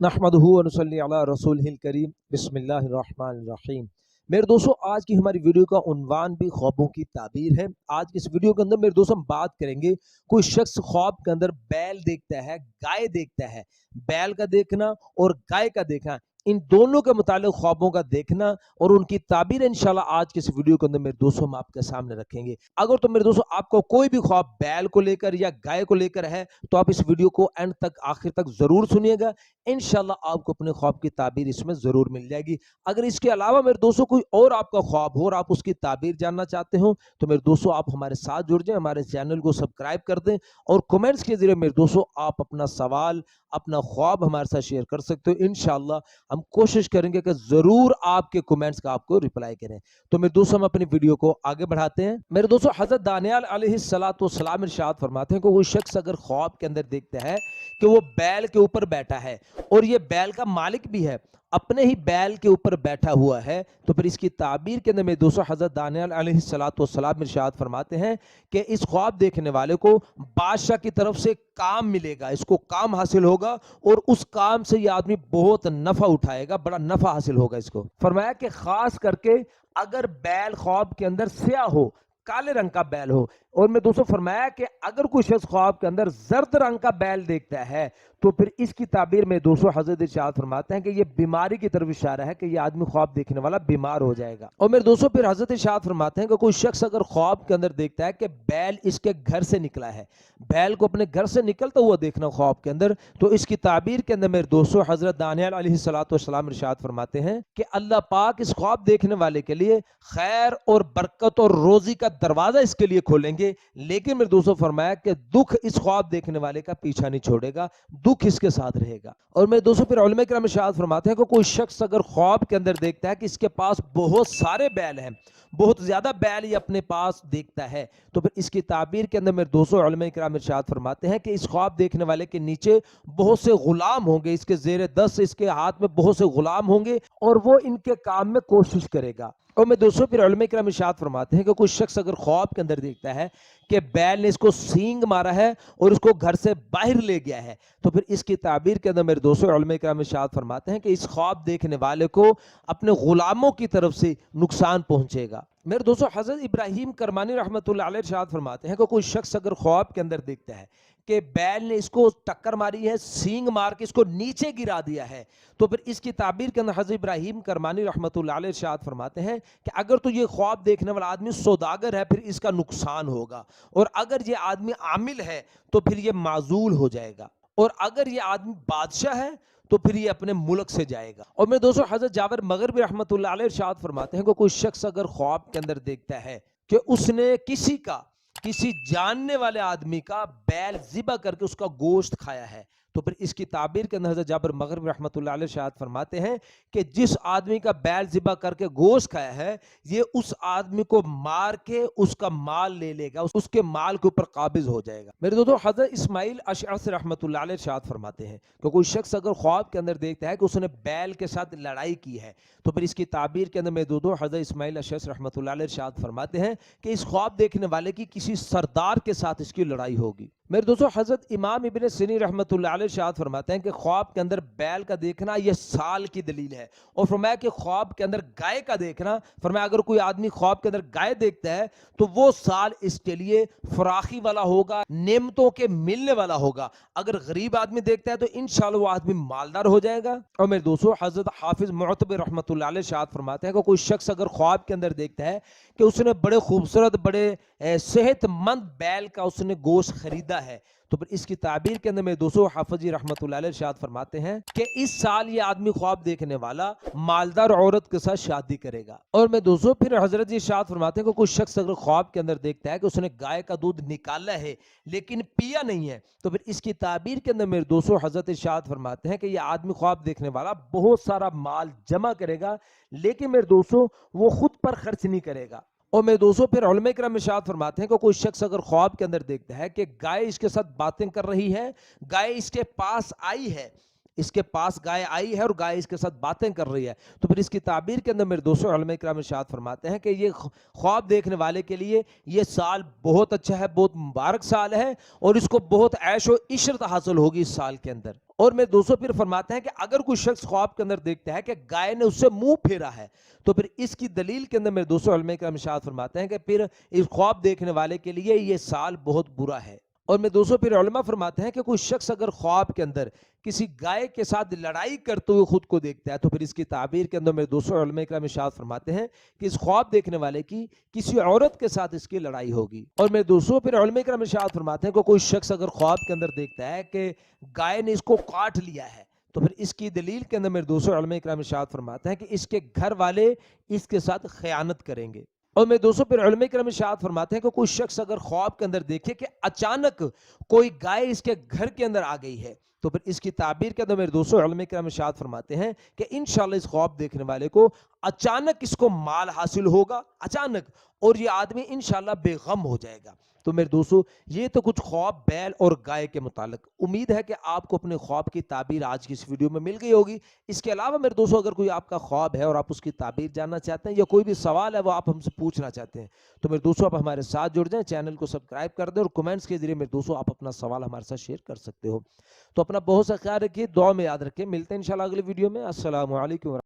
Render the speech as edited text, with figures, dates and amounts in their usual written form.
नहमदुहु व नसल्ली अला रसूलिहिल करीम बिस्मिल्लाहिर्रहमानिर्रहीम। मेरे दोस्तों, आज की हमारी वीडियो का उन्वान भी ख्वाबों की ताबीर है। आज की इस वीडियो के अंदर मेरे दोस्तों हम बात करेंगे, कोई शख्स ख्वाब के अंदर बैल देखता है, गाय देखता है। बैल का देखना और गाय का देखना, इन दोनों के मुतालिक ख्वाबों का देखना और उनकी ताबीर इंशाल्लाह आज के इस वीडियो के अंदर मेरे दोस्तों हम आपके सामने रखेंगे। अगर तो मेरे दोस्तों आपको कोई भी ख्वाब बैल को लेकर या गाय को लेकर है तो आप इस वीडियो को एंड तक आखिर तक जरूर सुनिएगा। इंशाल्लाह आपको अपने ख्वाब की ताबीर इसमें जरूर मिल जाएगी। अगर इसके अलावा मेरे दोस्तों कोई और आपका ख्वाब हो और आप उसकी ताबीर जानना चाहते हो तो मेरे दोस्तों आप हमारे साथ जुड़ जाएं, हमारे चैनल को सब्सक्राइब कर दें और कमेंट्स के जरिए मेरे दोस्तों आप अपना सवाल, अपना ख्वाब हमारे साथ शेयर कर सकते हो। इंशाल्लाह हम कोशिश करेंगे कि जरूर आपके कमेंट्स का आपको रिप्लाई करें। तो मेरे दोस्तों हम अपनी वीडियो को आगे बढ़ाते हैं। मेरे दोस्तों हजरत दानियाल अलैहिस्सलातु वस्सलाम इरशाद फरमाते हैं कि कोई शख्स अगर ख्वाब के अंदर देखता है कि वो बैल के ऊपर बैठा है और ये बैल का मालिक भी है, अपने ही बैल के ऊपर बैठा हुआ है, तो फिर इसकी ताबीर के अंदर में दोस्तों हजरत दानियाल अलैहिस्सलातु वस्सलाम इरशाद फरमाते हैं कि इस ख्वाब देखने वाले को बादशाह की तरफ से काम मिलेगा, इसको काम हासिल होगा और उस काम से ये आदमी बहुत नफा उठाएगा, बड़ा नफा हासिल होगा इसको। फरमाया कि खास करके अगर बैल ख्वाब के अंदर स्याह हो, काले रंग का बैल हो, और मैं दोस्तों फरमाया कि अगर कोई शख्स ख्वाब के अंदर जर्द रंग का बैल देखता है तो फिर इसकी ताबीर में दोस्तों हजरत इरशाद फरमाते हैं कि ये बीमारी की तरफ इशारा है कि ये आदमी ख्वाब देखने वाला बीमार हो जाएगा। और मेरे दोस्तों फिर हजरत इरशाद फरमाते हैं कि कोई शख्स अगर ख्वाब के अंदर देखता है कि बैल इसके घर से निकला है, बैल को अपने घर से निकलता हुआ देखना ख्वाब के अंदर, तो इसकी ताबीर के अंदर मेरे दोस्तों हजरत दानियाल अलैहिस्सलातु वस्सलाम इरशाद फरमाते हैं कि अल्लाह पाक इस ख्वाब देखने वाले के लिए खैर और बरकत और रोजी का दरवाजा इसके लिए खोलेंगे, लेकिन मेरे दोस्तों फरमाया कि दुख इस ख्वाब देखने वाले का पीछा नहीं छोड़ेगा, दुख इसके साथ रहेगा। और मेरे दोस्तों फिर उलमा किराम इरशाद फरमाते हैं कि कोई शख्स अगर ख्वाब के अंदर देखता है कि इसके पास बहुत सारे बैल हैं, बहुत ज्यादा बैल ये अपने पास देखता है, तो फिर इसकी ताबीर के अंदर मेरे दोस्तों उलमा किराम इरशाद फरमाते हैं कि इस ख्वाब देखने वाले के नीचे बहुत से गुलाम होंगे, इसके जेर दस्त इसके हाथ में बहुत से गुलाम होंगे और वो इनके काम में कोशिश करेगा। और मैं दोस्तों फिर उलमा किराम इरशाद फरमाते हैं कि कोई शख्स अगर ख्वाब के अंदर देखता है कि बैल ने इसको सींग मारा है और इसको घर से बाहर ले गया है, तो फिर इसकी ताबीर के अंदर मेरे दोस्तों उलमा किराम इरशाद फरमाते हैं कि इस ख्वाब देखने वाले को अपने गुलामों की तरफ से नुकसान पहुंचेगा। मेरे दोस्तों हजरत इब्राहिम करमानी रहमतुल्लाह अलैह इरशाद फरमाते हैं कि कोई शख्स अगर ख्वाब के अंदर देखता है कि बैल ने इसको टक्कर मारी है, सींग मार के इसको नीचे गिरा दिया है, तो फिर इसकी ताबीर के अंदर हजरत इब्राहिम करमानी रहमतुल्लाह अलैह इरशाद फरमाते हैं कि अगर तो ये ख्वाब देखने वाला आदमी सौदागर है फिर इसका नुकसान होगा, और अगर ये आदमी आमिल है तो फिर ये माजूल हो जाएगा, और अगर ये आदमी बादशाह है तो फिर ये अपने मुल्क से जाएगा। और मेरे दोस्तों हजरत जाबिर मगरिबी रहमतुल्लाह अलैह इरशाद फरमाते हैं कि कोई शख्स अगर ख्वाब के अंदर देखता है कि उसने किसी जानने वाले आदमी का बैल ज़िबा करके उसका गोश्त खाया है, तो फिर इसकी ताबीर के अंदर हज़रत जाबिर मगरिबी रहमतुल्लाह अलैह इरशाद फरमाते हैं कि जिस आदमी का बैल ज़िबा करके गोश्त खाया है ये उस आदमी को मार के उसका माल ले लेगा, उसके माल के ऊपर काबिज हो जाएगा। मेरे दोस्तों हज़रत इस्माइल अशअरी रहमतुल्लाह अलैह इरशाद फरमाते हैं कि कोई शख्स अगर ख्वाब के अंदर देखता है कि उसने बैल के साथ लड़ाई की है, तो फिर इसकी ताबीर के अंदर मेरे दोस्तों हज़रत इस्माइल अशअरी रहमतुल्लाह अलैह इरशाद फरमाते हैं कि इस ख्वाब देखने वाले की किसी सरदार के साथ इसकी लड़ाई होगी। मेरे दोस्तों हजरत इमाम इब्न सिनी रहमतुल्लाह अलैह इरशाद फरमाते हैं कि ख्वाब के अंदर बैल का देखना यह साल की दलील है, और फरमाया कि ख्वाब के अंदर गाय का देखना, फरमाया अगर कोई आदमी ख्वाब के अंदर गाय देखता है तो वो साल इसके लिए फराखी वाला होगा, नेमतों के मिलने वाला होगा। अगर गरीब आदमी देखता है तो इंशाअल्लाह वो आदमी मालदार हो जाएगा। और मेरे दोस्तों हजरत हाफिज मुअतबर रहमतुल्लाह अलैह इरशाद फरमाते हैं कि कोई शख्स अगर ख्वाब के अंदर देखता है कि उसने बड़े खूबसूरत बड़े सेहतमंद बैल का उसने गोश्त खरीदा है, तो फिर इसकी ताबीर के अंदर मेरे दोस्तों हाफिज रहमतुल्लाह अलैह इरशाद फरमाते हैं कि इस साल ये आदमी ख्वाब देखने वाला मालदार औरत के साथ शादी करेगा। और मैं दोस्तों फिर हजरत जी इरशाद फरमाते हैं कि कोई शख्स अगर ख्वाब के अंदर देखता है कि उसने गाय का दूध निकाला है लेकिन पिया नहीं है, तो फिर इसकी ताबीर के अंदर मेरे दोस्तों हजरत इरशाद फरमाते हैं कि यह आदमी ख्वाब देखने वाला बहुत सारा माल जमा करेगा, लेकिन मेरे दोस्तों वो खुद पर खर्च नहीं करेगा। और मेरे दोस्तों फिर उलमा किराम इरशाद फरमाते हैं कि कोई शख्स अगर ख्वाब के अंदर देखता है कि गाय इसके साथ बातें कर रही है, गाय इसके पास आई है, इसके पास गाय आई है और गाय इसके साथ बातें कर रही है, तो फिर इसकी ताबीर के अंदर मेरे दोस्तों उलमा किराम इरशाद फरमाते हैं कि ये ख्वाब देखने वाले के लिए ये साल बहुत अच्छा है, बहुत मुबारक साल है, और इसको बहुत ऐशो इशरत हासिल होगी इस साल के अंदर। اور میرے دوستوں پھر فرماتے ہیں کہ اگر کوئی شخص خواب کے اندر دیکھتا ہے کہ گائے نے اس سے منہ پھیرا ہے تو پھر اس کی دلیل کے اندر میرے دوستوں علماء کرام ارشاد فرماتے ہیں کہ پھر اس خواب دیکھنے والے کے لیے یہ سال بہت برا ہے۔ اور میں دوستوں پھر علماء فرماتے ہیں کہ کوئی شخص اگر خواب کے اندر کسی گائے کے ساتھ لڑائی کرتے ہوئے خود کو دیکھتا ہے تو پھر اس کی تعبیر کے اندر میرے دوستوں علماء کرام ارشاد فرماتے ہیں کہ اس خواب دیکھنے والے کی کسی عورت کے ساتھ اس کی لڑائی ہوگی۔ اور میرے دوستوں پھر علماء کرام ارشاد فرماتے ہیں کہ کوئی شخص اگر خواب کے اندر دیکھتا ہے کہ گائے نے اس کو کاٹ لیا ہے تو پھر اس کی دلیل کے اندر میرے دوستوں علماء کرام ارشاد فرماتے ہیں کہ اس کے گھر والے اس کے ساتھ خیانت کریں گے۔ اور میں دوستوں پھر علماء کرام ارشاد فرماتے ہیں کہ کوئی شخص اگر خواب کے اندر دیکھے کہ اچانک کوئی گائے اس کے گھر کے اندر آ گئی ہے تو پھر اس کی تعبیر کے اندر میرے دوستوں علماء کرام ارشاد فرماتے ہیں کہ انشاءاللہ اس خواب دیکھنے والے کو اچانک اس کو مال حاصل ہوگا اچانک، اور یہ آدمی انشاءاللہ بے غم ہو جائے گا۔ تو میرے دوستوں یہ تو کچھ خواب بیل اور گائے کے متعلق، امید ہے کہ آپ کو اپنے خواب کی تعبیر آج کی اس ویڈیو میں مل گئی ہوگی۔ اس کے علاوہ میرے دوستوں اگر کوئی آپ کا خواب ہے اور آپ اس کی تعبیر جاننا چاہتے ہیں یا کوئی بھی سوال ہے وہ آپ ہم سے پوچھنا چاہتے ہیں تو میرے دوستوں آپ ہمارے ساتھ جڑ جائیں، چینل کو سبسکرائب کر دیں اور کمنٹس کے ذریعے میرے دوستوں آپ اپنا سوال ہمارے ساتھ شیئر کر سکتے ہو۔ تو اپنا بہت سا خیال رکھیے، دعا میں یاد رکھیں، ملتے ہیں انشاءاللہ اگلی ویڈیو میں۔ السلام علیکم۔